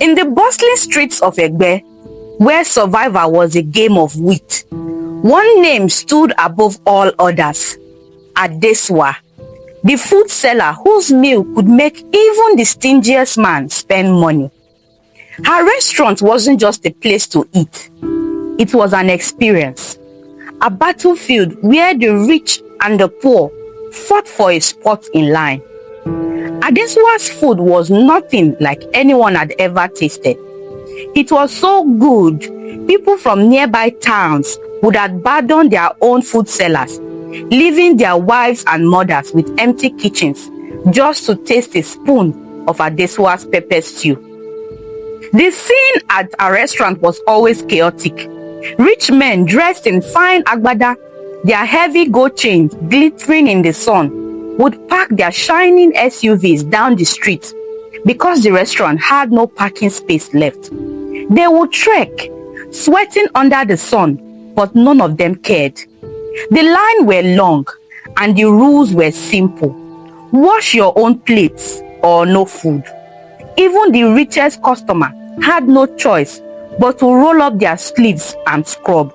In the bustling streets of Egbe, where survival was a game of wit, one name stood above all others: Adesua, the food seller whose meal could make even the stingiest man spend money. Her restaurant wasn't just a place to eat, it was an experience, a battlefield where the rich and the poor fought for a spot in line. Adesua's food was nothing like anyone had ever tasted. It was so good, people from nearby towns would abandon their own food sellers, leaving their wives and mothers with empty kitchens just to taste a spoon of Adesua's pepper stew. The scene at a restaurant was always chaotic. Rich men dressed in fine agbada, their heavy gold chains glittering in the sun, would park their shining SUVs down the street because the restaurant had no parking space left. They would trek, sweating under the sun, but none of them cared. The line were long and the rules were simple: wash your own plates or no food. Even the richest customer had no choice but to roll up their sleeves and scrub.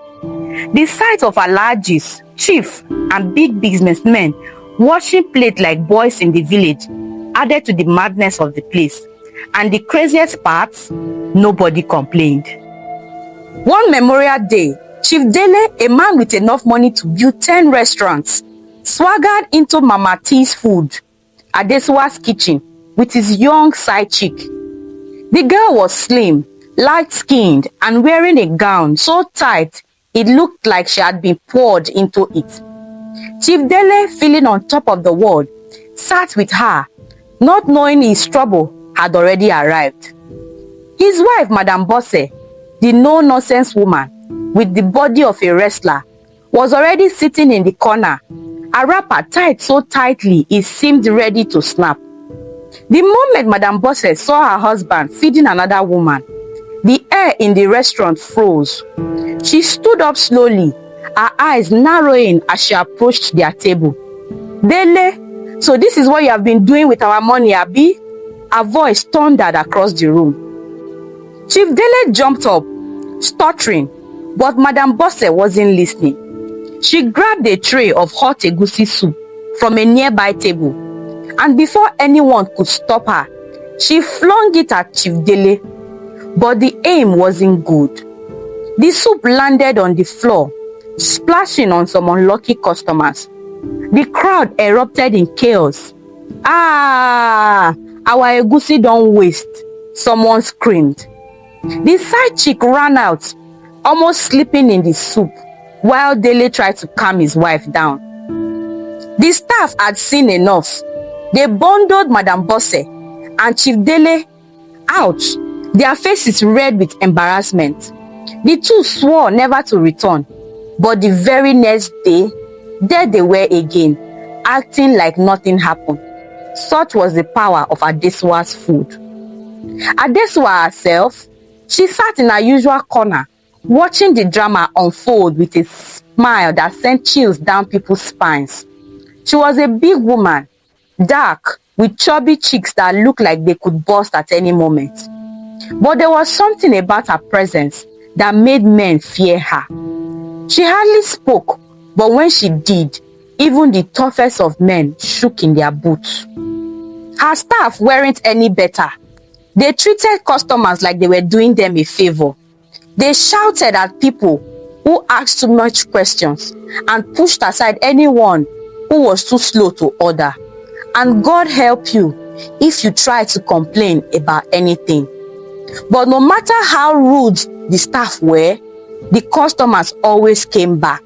The sight of alhajis, chiefs, and big businessmen washing plates like boys in the village added to the madness of the place. And the craziest part, nobody complained. One memorial day, Chief Dele, a man with enough money to build 10 restaurants, swaggered into Mama T's food, Adesua's kitchen, with his young side chick. The girl was slim, light-skinned, and wearing a gown so tight it looked like she had been poured into it. Chief Dele, feeling on top of the world, sat with her, not knowing his trouble had already arrived. His wife, Madame Bosse, the no-nonsense woman with the body of a wrestler, was already sitting in the corner, a wrapper tied so tightly it seemed ready to snap. The moment Madame Bosse saw her husband feeding another woman, the air in the restaurant froze. She stood up slowly, her eyes narrowing as she approached their table. "Dele, so this is what you have been doing with our money, Abi?" A voice thundered across the room. Chief Dele jumped up, stuttering, but Madame Bosse wasn't listening. She grabbed a tray of hot egusi soup from a nearby table, and before anyone could stop her, she flung it at Chief Dele. But the aim wasn't good. The soup landed on the floor, splashing on some unlucky customers. The crowd erupted in chaos. "Ah, our egusi don't waste," someone screamed. The side chick ran out, almost slipping in the soup, while Dele tried to calm his wife down. The staff had seen enough. They bundled Madame Bosse and Chief Dele out, their faces red with embarrassment. The two swore never to return, but the very next day, there they were again, acting like nothing happened. Such was the power of Adesua's food. Adesua herself, she sat in her usual corner, watching the drama unfold with a smile that sent chills down people's spines. She was a big woman, dark, with chubby cheeks that looked like they could burst at any moment. But there was something about her presence that made men fear her. She hardly spoke, but when she did, even the toughest of men shook in their boots. Her staff weren't any better. They treated customers like they were doing them a favor. They shouted at people who asked too much questions and pushed aside anyone who was too slow to order. And God help you if you try to complain about anything. But no matter how rude the staff were, the customers always came back.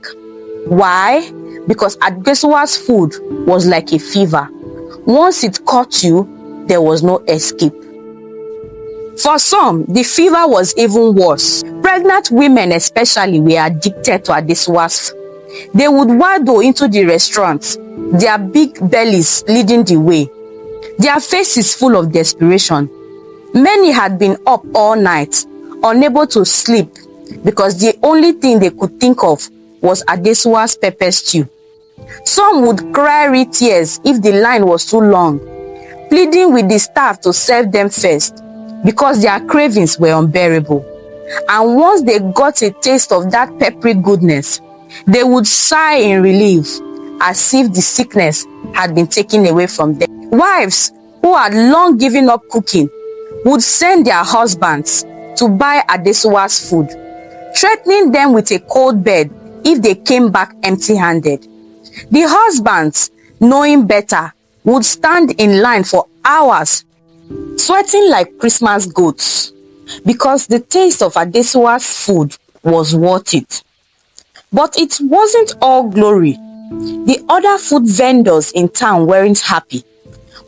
Why? Because Adesua's food was like a fever. Once it caught you, there was no escape. For some, the fever was even worse. Pregnant women especially were addicted to Adesua's. They would waddle into the restaurants, their big bellies leading the way, their faces full of desperation. Many had been up all night, unable to sleep, because the only thing they could think of was Adesua's pepper stew. Some would cry real tears if the line was too long, pleading with the staff to serve them first. because their cravings were unbearable. And once they got a taste of that peppery goodness, they would sigh in relief, as if the sickness had been taken away from them. Wives who had long given up cooking would send their husbands to buy Adesuwa's food, threatening them with a cold bed if they came back empty-handed. The husbands, knowing better, would stand in line for hours, sweating like Christmas goats, because the taste of Adesuwa's food was worth it. But it wasn't all glory. The other food vendors in town weren't happy.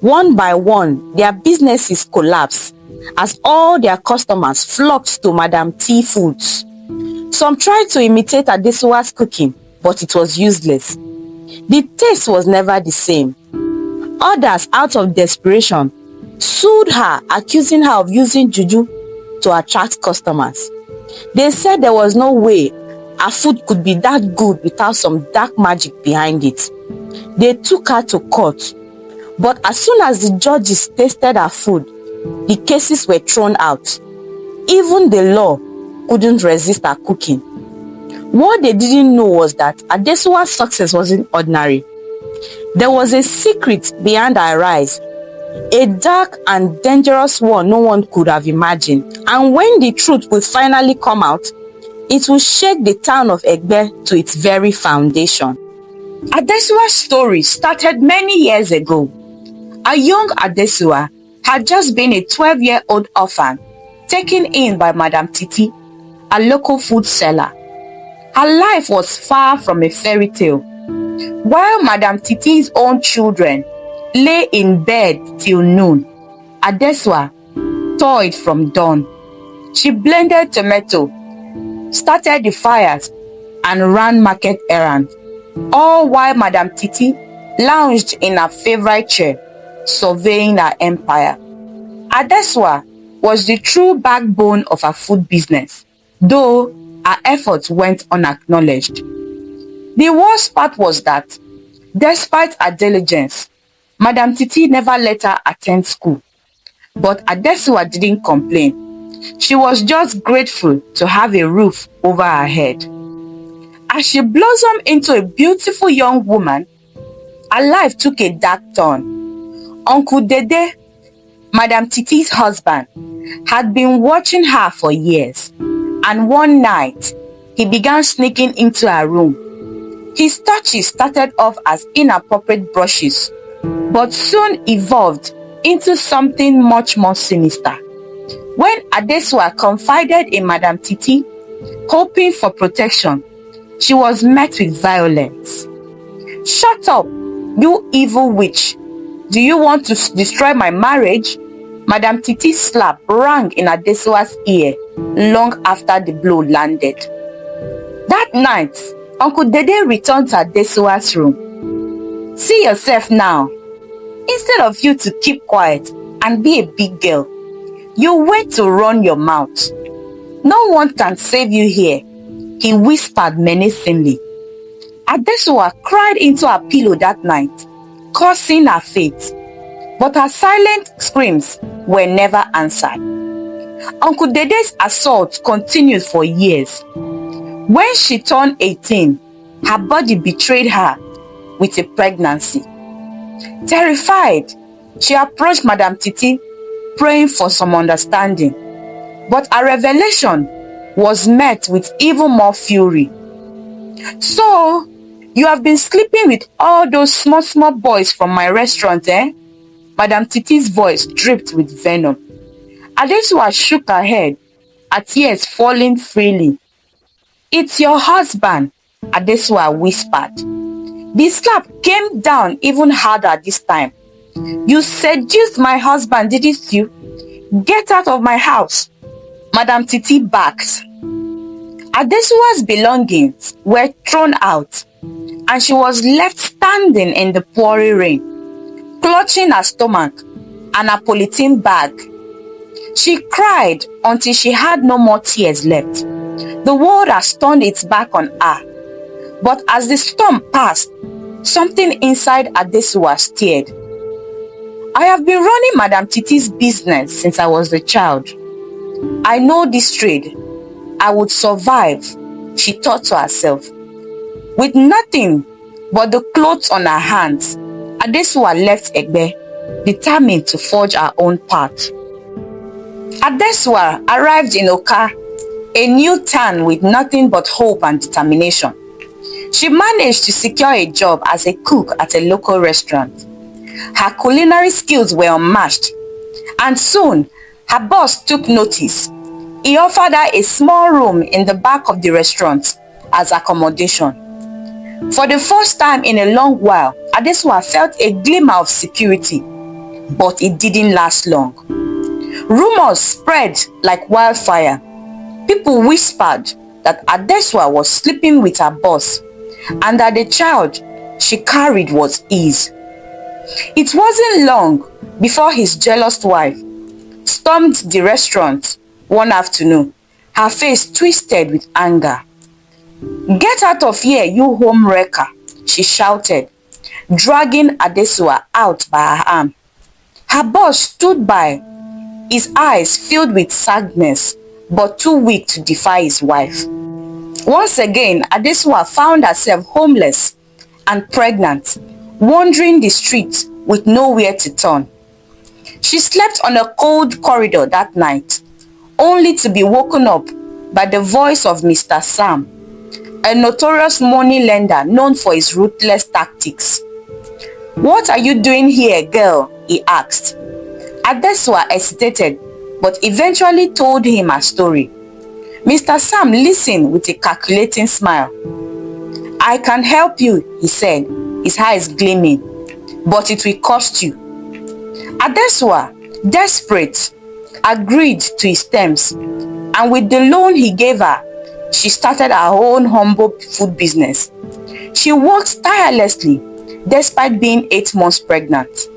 One by one, their businesses collapsed as all their customers flocked to Madam T Foods. Some tried to imitate Adesuwa's cooking, but it was useless. The taste was never the same. Others, out of desperation, sued her, accusing her of using juju to attract customers. They said there was no way her food could be that good without some dark magic behind it. They took her to court, but as soon as the judges tasted her food, the cases were thrown out. Even the law couldn't resist her cooking. What they didn't know was that Adesuwa's success wasn't ordinary. There was a secret behind her rise, a dark and dangerous one no one could have imagined. And when the truth will finally come out, it will shake the town of Egbe to its very foundation. Adesuwa's story started many years ago. A young Adesuwa had just been a 12-year-old orphan taken in by Madam Titi, a local food seller. Her life was far from a fairy tale. While Madam Titi's own children lay in bed till noon, Adesuwa toiled from dawn. She blended tomato, started the fires, and ran market errands, all while Madam Titi lounged in her favorite chair, surveying her empire. Adesuwa was the true backbone of her food business, though her efforts went unacknowledged. The worst part was that, despite her diligence, Madam Titi never let her attend school. But Adesuwa didn't complain. She was just grateful to have a roof over her head. As she blossomed into a beautiful young woman, her life took a dark turn. Uncle Dede, Madam Titi's husband, had been watching her for years, and one night, he began sneaking into her room. His touches started off as inappropriate brushes, but soon evolved into something much more sinister. When Adesuwa confided in Madam Titi, hoping for protection, she was met with violence. "Shut up, you evil witch! Do you want to destroy my marriage?" Madam Titi's slap rang in Adesuwa's ear long after the blow landed. That night, Uncle Dede returned to Adesuwa's room. "See yourself now. Instead of you to keep quiet and be a big girl, you wait to run your mouth. No one can save you here," he whispered menacingly. Adesuwa cried into her pillow that night, cursing her fate, but her silent screams were never answered. Uncle Dede's assault continued for years. When she turned 18, her body betrayed her with a pregnancy. Terrified, she approached Madam Titi, praying for some understanding. But her revelation was met with even more fury. "So, you have been sleeping with all those small boys from my restaurant, eh?" Madam Titi's voice dripped with venom. Adesuwa shook her head, her tears falling freely. "It's your husband," Adesuwa whispered. The slap came down even harder this time. "You seduced my husband, didn't you? Get out of my house." Madam Titi barked. Adesuwa's belongings were thrown out, and she was left standing in the pouring rain, clutching her stomach and her polythene bag. She cried until she had no more tears left. The world has turned its back on her. But as the storm passed, something inside Adesuwa stirred. I have been running Madam Titi's business since I was a child. I know this trade. I would survive, she thought to herself. With nothing but the clothes on her hands, Adesua left Egbe, determined to forge her own path. Adesua arrived in Oka, a new town with nothing but hope and determination. She managed to secure a job as a cook at a local restaurant. Her culinary skills were unmatched, and soon her boss took notice. He offered her a small room in the back of the restaurant as accommodation. For the first time in a long while, Adesua felt a glimmer of security, but it didn't last long. Rumors spread like wildfire. People whispered that Adesua was sleeping with her boss and that the child she carried was his. It wasn't long before his jealous wife stormed the restaurant one afternoon, her face twisted with anger. "Get out of here, you home wrecker," she shouted, dragging Adesua out by her arm. Her boss stood by, his eyes filled with sadness, but too weak to defy his wife. Once again, Adesua found herself homeless and pregnant, wandering the streets with nowhere to turn. She slept on a cold corridor that night, only to be woken up by the voice of Mr. Sam, a notorious money lender known for his ruthless tactics. "What are you doing here, girl?" he asked. Adesua hesitated, but eventually told him her story. Mr. Sam listened with a calculating smile. "I can help you," he said, his eyes gleaming, "but it will cost you." Adesua, desperate, agreed to his terms, and with the loan he gave her, she started her own humble food business. She worked tirelessly despite being 8 months pregnant.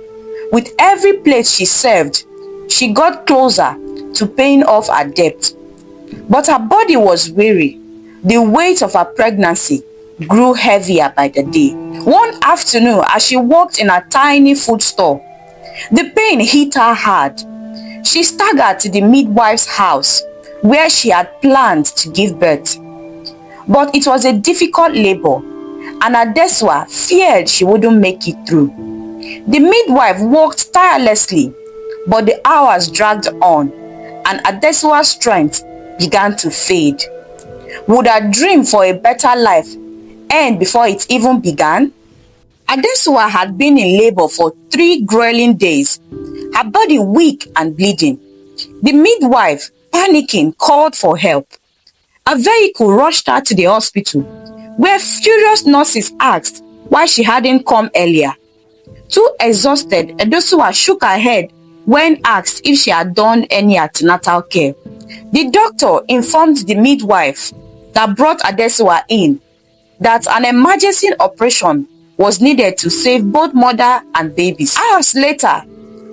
With every plate she served, she got closer to paying off her debt. But her body was weary. The weight of her pregnancy grew heavier by the day. One afternoon, as she worked in a tiny food store, the pain hit her hard. She staggered to the midwife's house, where she had planned to give birth. But it was a difficult labor, and Adesua feared she wouldn't make it through. The midwife worked tirelessly, but the hours dragged on, and Adesua's strength began to fade. Would her dream for a better life end before it even began? Adesua had been in labor for 3 grueling days, her body weak and bleeding. The midwife, panicking, called for help. A vehicle rushed her to the hospital, where furious nurses asked why she hadn't come earlier. Too exhausted, Adesua shook her head when asked if she had done any antenatal care. The doctor informed the midwife that brought Adesua in that an emergency operation was needed to save both mother and babies. Hours later,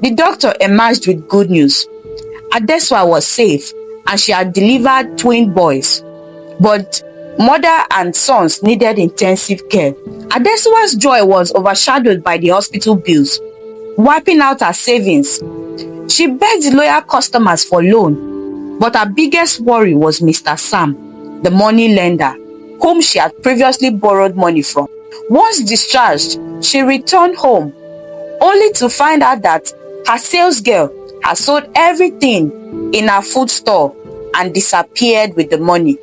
the doctor emerged with good news. Adesua was safe and she had delivered twin boys, but mother and sons needed intensive care. Adesua's joy was overshadowed by the hospital bills. Wiping out her savings, she begged loyal customers for loan, but her biggest worry was Mr. Sam, the money lender, whom she had previously borrowed money from. Once discharged, she returned home, only to find out that her sales girl had sold everything in her food store and disappeared with the money.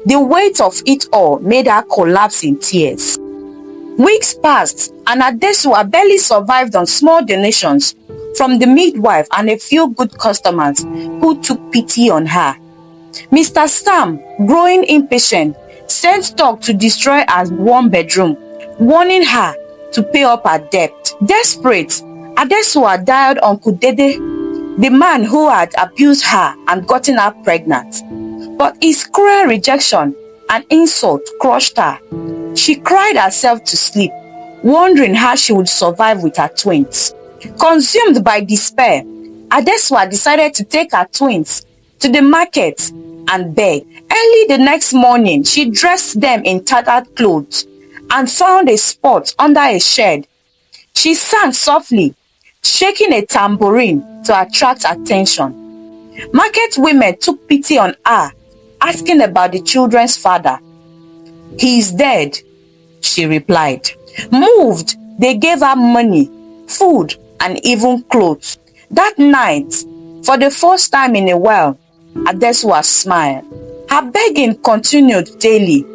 The weight of it all made her collapse in tears. Weeks passed, and Adesua barely survived on small donations from the midwife and a few good customers who took pity on her. Mr. Sam, growing impatient, sent talk to destroy her 1-bedroom, warning her to pay up her debt. Desperate, Adesua dialed Uncle Dede, the man who had abused her and gotten her pregnant. But his cruel rejection and insult crushed her. She cried herself to sleep, wondering how she would survive with her twins. Consumed by despair, Adesua decided to take her twins to the market and beg. Early the next morning, she dressed them in tattered clothes and found a spot under a shed. She sang softly, shaking a tambourine to attract attention. Market women took pity on her, asking about the children's father. "He is dead," she replied. Moved, they gave her money, food, and even clothes. That night, for the first time in a while, Adesua smiled. Her begging continued daily,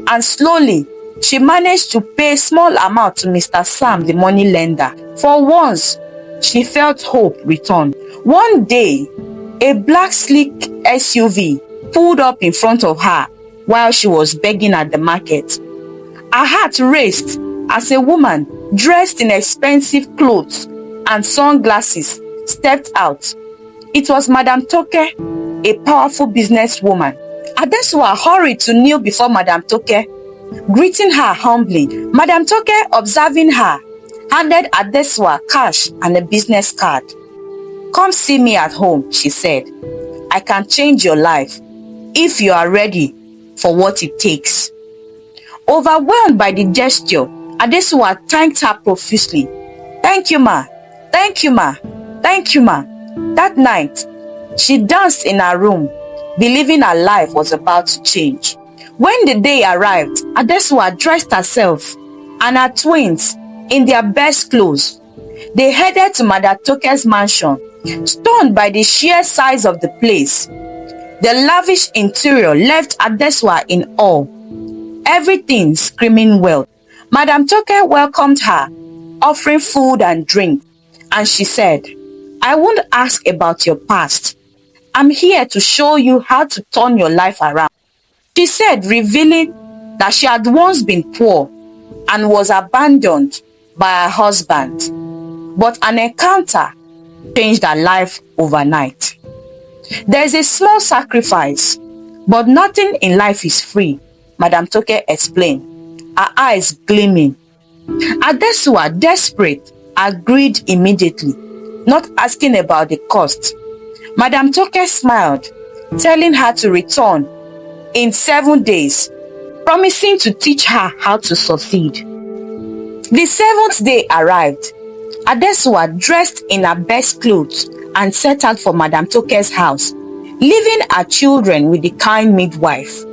and slowly, she managed to pay a small amount to Mr. Sam, the money lender. For once, she felt hope return. One day, a black sleek SUV pulled up in front of her while she was begging at the market. Her heart raced as a woman dressed in expensive clothes and sunglasses stepped out. It was Madame Toke, a powerful businesswoman. Adesua hurried to kneel before Madame Toke, greeting her humbly. Madame Toke, observing her, handed Adesua cash and a business card. "Come see me at home," she said. "I can change your life if you are ready for what it takes." Overwhelmed by the gesture, Adesua thanked her profusely. "Thank you, ma. Thank you, ma. Thank you, ma." That night, she danced in her room, believing her life was about to change. When the day arrived, Adesua dressed herself and her twins in their best clothes. They headed to Madame Toke's mansion, stunned by the sheer size of the place. The lavish interior left Adesua in awe, everything screaming wealth. Madame Toke welcomed her, offering food and drink, and she said, "I won't ask about your past. I'm here to show you how to turn your life around." She said, revealing that she had once been poor and was abandoned by her husband, but an encounter changed her life overnight. There is a small sacrifice, but nothing in life is free, Madame Toke explained, her eyes gleaming. Adesua, desperate, agreed immediately, not asking about the cost. Madame Toke smiled, telling her to return in 7 days, promising to teach her how to succeed. The 7th day arrived. Adesua dressed in her best clothes and set out for Madame Toke's house, leaving her children with the kind midwife.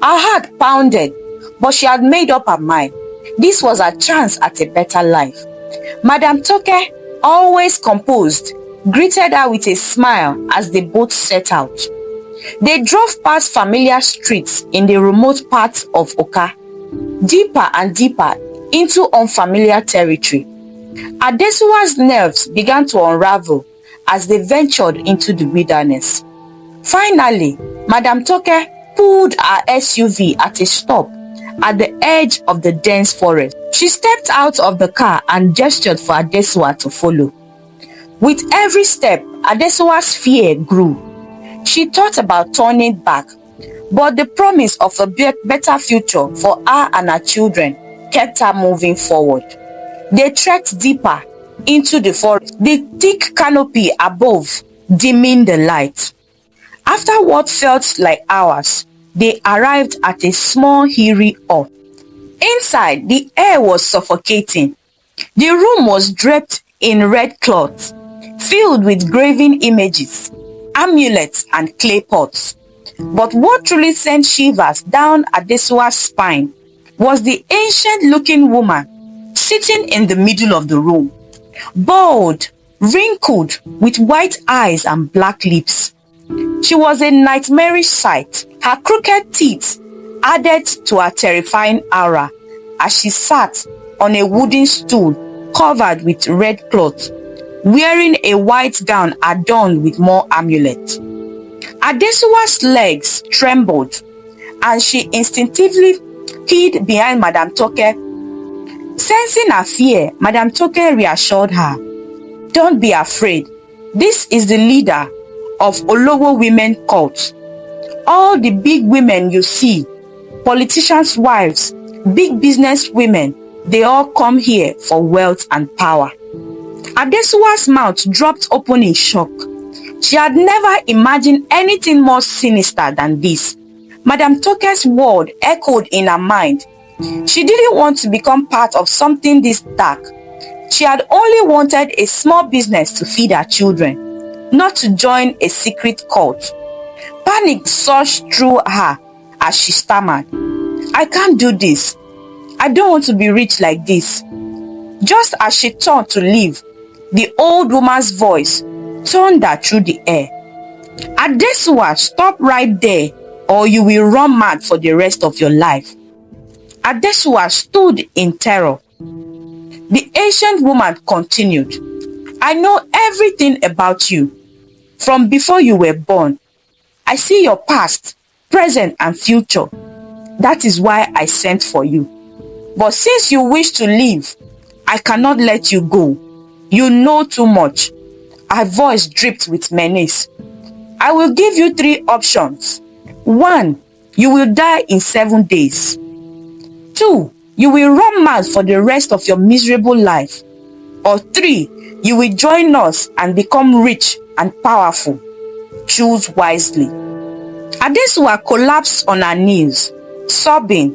Her heart pounded, but she had made up her mind. This was her chance at a better life. Madame Toke, always composed, greeted her with a smile as they both set out. They drove past familiar streets in the remote parts of Oka, deeper and deeper into unfamiliar territory. Adesuwa's nerves began to unravel as they ventured into the wilderness. Finally, Madame Toke pulled her SUV at a stop at the edge of the dense forest. She stepped out of the car and gestured for Adesuwa to follow. With every step, Adesuwa's fear grew. She thought about turning back, but the promise of a better future for her and her children kept her moving forward. They trekked deeper into the forest, the thick canopy above dimming the light. After what felt like hours, they arrived at a small eerie hut. Inside, the air was suffocating. The room was draped in red cloth, filled with graven images, amulets, and clay pots. But what truly sent shivers down Adesuwa's spine was the ancient-looking woman sitting in the middle of the room, bald, wrinkled, with white eyes and black lips. She was a nightmarish sight. Her crooked teeth added to her terrifying aura as she sat on a wooden stool covered with red cloth, wearing a white gown adorned with more amulets. Adesuwa's legs trembled, and she instinctively hid behind Madame Toke. Sensing her fear, Madame Toke reassured her, "Don't be afraid. This is the leader of Olowo women cult. All the big women you see, politicians' wives, big business women, they all come here for wealth and power." Adesuwa's mouth dropped open in shock. She had never imagined anything more sinister than this. Madame Toke's word echoed in her mind. She didn't want to become part of something this dark, She had only wanted a small business to feed her children, not to join a secret cult. Panic surged through her as she stammered, "I can't do this. I don't want to be rich like this." Just as she turned to leave, the old woman's voice thundered through the air. "Adesua, stop right there, or you will run mad for the rest of your life." Adesua stood in terror. The ancient woman continued, "I know everything about you, from before you were born. I see your past, present, and future. That is why I sent for you. But since you wish to leave, I cannot let you go. You know too much." Her voice dripped with menace. "I will give you 3 options. 1, you will die in 7 days. 2, you will run mad for the rest of your miserable life. Or 3, you will join us and become rich and powerful. Choose wisely." Adesua collapsed on her knees, sobbing.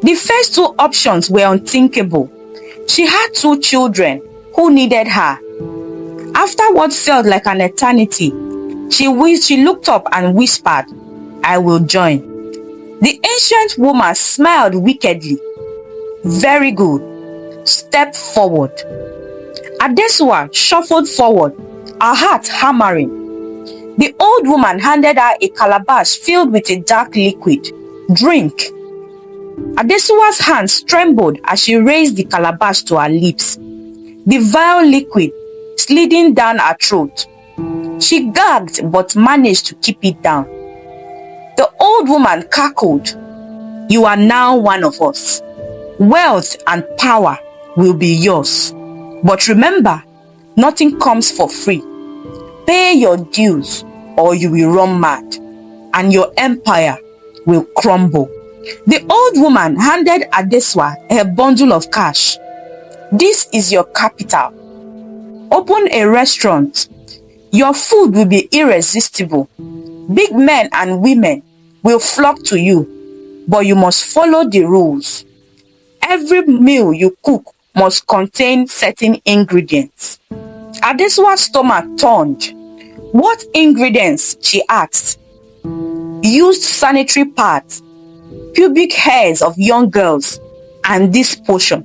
The first 2 options were unthinkable. She had 2 children who needed her. After what felt like an eternity, she looked up and whispered, "I will join." The ancient woman smiled wickedly. "Very good. Step forward." Adesua shuffled forward, her heart hammering. The old woman handed her a calabash filled with a dark liquid. "Drink." Adesua's hands trembled as she raised the calabash to her lips. The vile liquid sliding down her throat. She gagged but managed to keep it down. The old woman cackled, "You are now one of us. Wealth and power will be yours. But remember, nothing comes for free. Pay your dues or you will run mad, and your empire will crumble." The old woman handed Adesua a bundle of cash. "This is your capital. Open a restaurant. Your food will be irresistible. Big men and women will flock to you, but you must follow the rules. Every meal you cook must contain certain ingredients." Adesua's stomach turned. "What ingredients?" she asked. "Used sanitary pads, pubic hairs of young girls, and this potion,"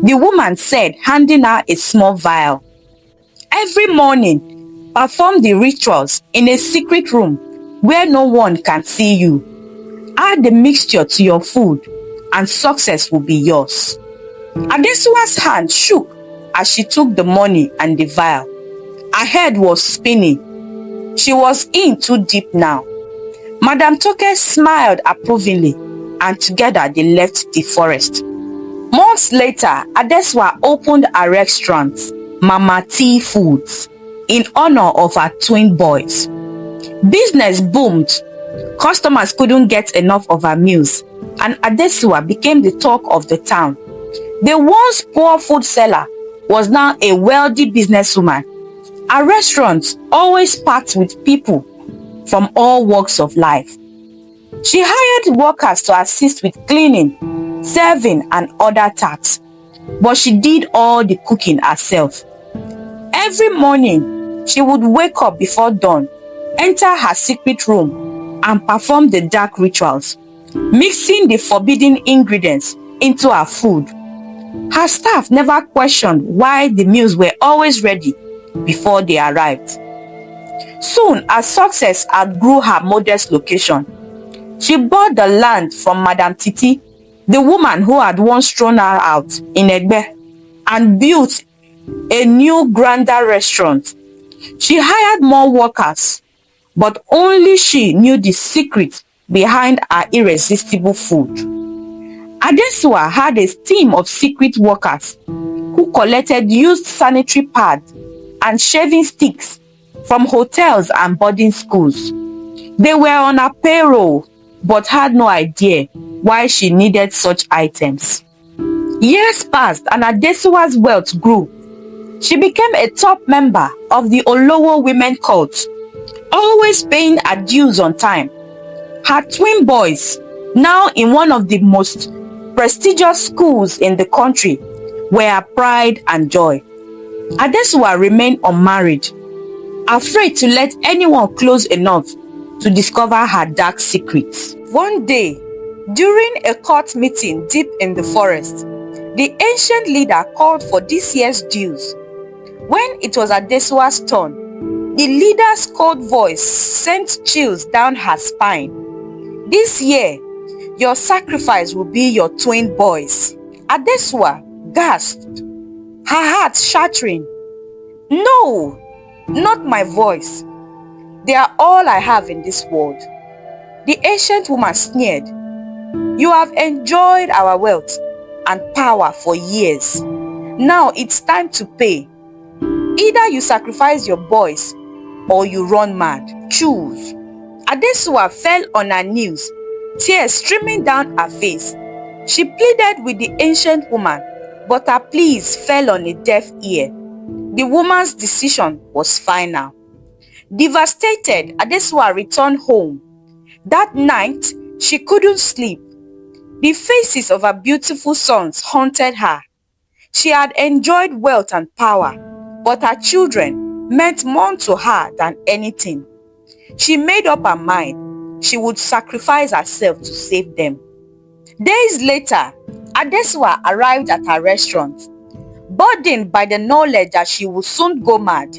the woman said, handing her a small vial. "Every morning, perform the rituals in a secret room where no one can see you. Add the mixture to your food and success will be yours." Adesua's hand shook as she took the money and the vial. Her head was spinning. She was in too deep now. Madame Toke smiled approvingly, and together they left the forest. Months later, Adesua opened a restaurant, Mama T Foods, in honor of her twin boys. Business boomed. Customers couldn't get enough of her meals, and Adesua became the talk of the town. The once poor food seller was now a wealthy businesswoman. Her restaurant always packed with people from all walks of life. She hired workers to assist with cleaning, serving, and other tasks, but she did all the cooking herself. Every morning, she would wake up before dawn, enter her secret room, and perform the dark rituals, mixing the forbidden ingredients into her food. Her staff never questioned why the meals were always ready before they arrived. Soon, her success outgrew her modest location. She bought the land from Madame Titi, the woman who had once thrown her out in Egbe, and built a new grander restaurant. She hired more workers, but only she knew the secret behind her irresistible food. Adesua had a team of secret workers who collected used sanitary pads and shaving sticks from hotels and boarding schools. They were on her payroll, but had no idea why she needed such items. Years passed and Adesua's wealth grew. She became a top member of the Olowo women cult, always paying her dues on time. Her twin boys, now in one of the most prestigious schools in the country, were her pride and joy. Adesua remained unmarried, afraid to let anyone close enough to discover her dark secrets. One day, during a court meeting deep in the forest, the ancient leader called for this year's dues. When it was Adesua's turn, the leader's cold voice sent chills down her spine. "This year, your sacrifice will be your twin boys." Adesua gasped, her heart shattering. "No, not my voice. They are all I have in this world." The ancient woman sneered, "You have enjoyed our wealth and power for years. Now it's time to pay. Either you sacrifice your boys or you run mad. Choose." Adesua fell on her knees, tears streaming down her face. She pleaded with the ancient woman, but her pleas fell on a deaf ear. The woman's decision was final. Devastated, Adesua returned home. That night, she couldn't sleep. The faces of her beautiful sons haunted her. She had enjoyed wealth and power, but her children meant more to her than anything. She made up her mind she would sacrifice herself to save them. Days later, Adesua arrived at her restaurant, burdened by the knowledge that she would soon go mad.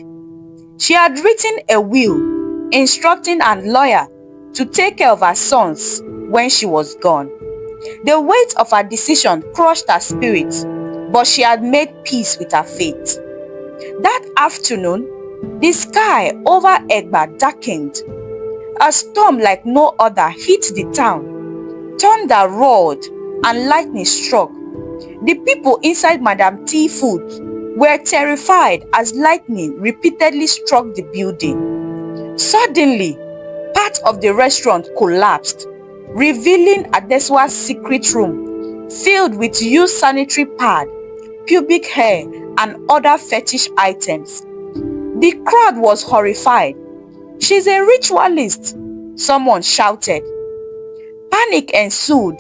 She had written a will, instructing her lawyer to take care of her sons when she was gone. The weight of her decision crushed her spirit, but she had made peace with her fate. That afternoon, the sky over Egba darkened. A storm like no other hit the town. Thunder roared and lightning struck. The people inside Madame T food were terrified as lightning repeatedly struck the building. Suddenly, part of the restaurant collapsed, revealing Adesua's secret room filled with used sanitary pad, pubic hair, and other fetish items. The crowd was horrified. "She's a ritualist," someone shouted. Panic ensued.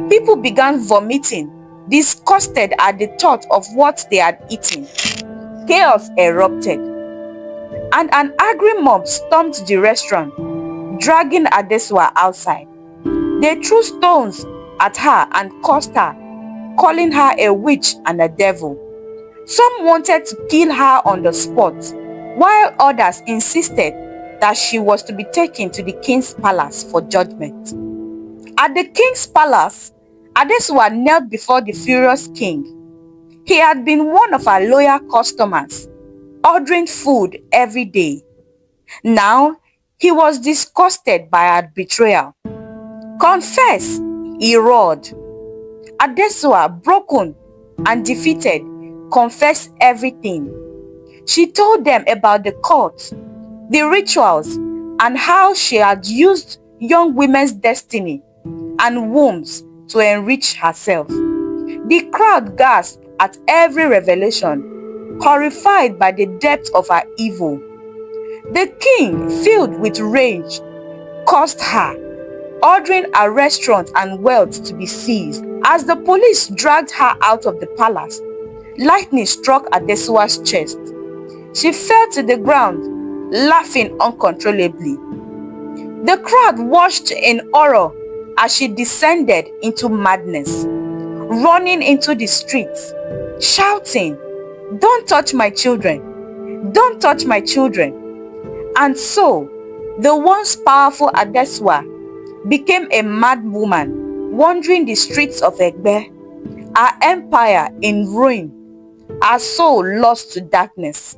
People began vomiting, disgusted at the thought of what they had eaten. Chaos erupted, and an angry mob stormed the restaurant, dragging Adesua outside. They threw stones at her and cursed her, calling her a witch and a devil. Some wanted to kill her on the spot, while others insisted that she was to be taken to the king's palace for judgment. At the king's palace, Adesua knelt before the furious king. He had been one of her loyal customers, ordering food every day. Now, he was disgusted by her betrayal. "Confess," he roared. Adesua, broken and defeated, confessed everything. She told them about the court, the rituals, and how she had used young women's destiny and wombs to enrich herself. The crowd gasped at every revelation, horrified by the depth of her evil. The king, filled with rage, cursed her, ordering her restaurant and wealth to be seized. As the police dragged her out of the palace, lightning struck Adesua's chest. She fell to the ground, laughing uncontrollably. The crowd watched in horror as she descended into madness, running into the streets, shouting, "Don't touch my children! Don't touch my children!" And so, the once powerful Adesua became a mad woman wandering the streets of Egbe, her empire in ruin, her soul lost to darkness.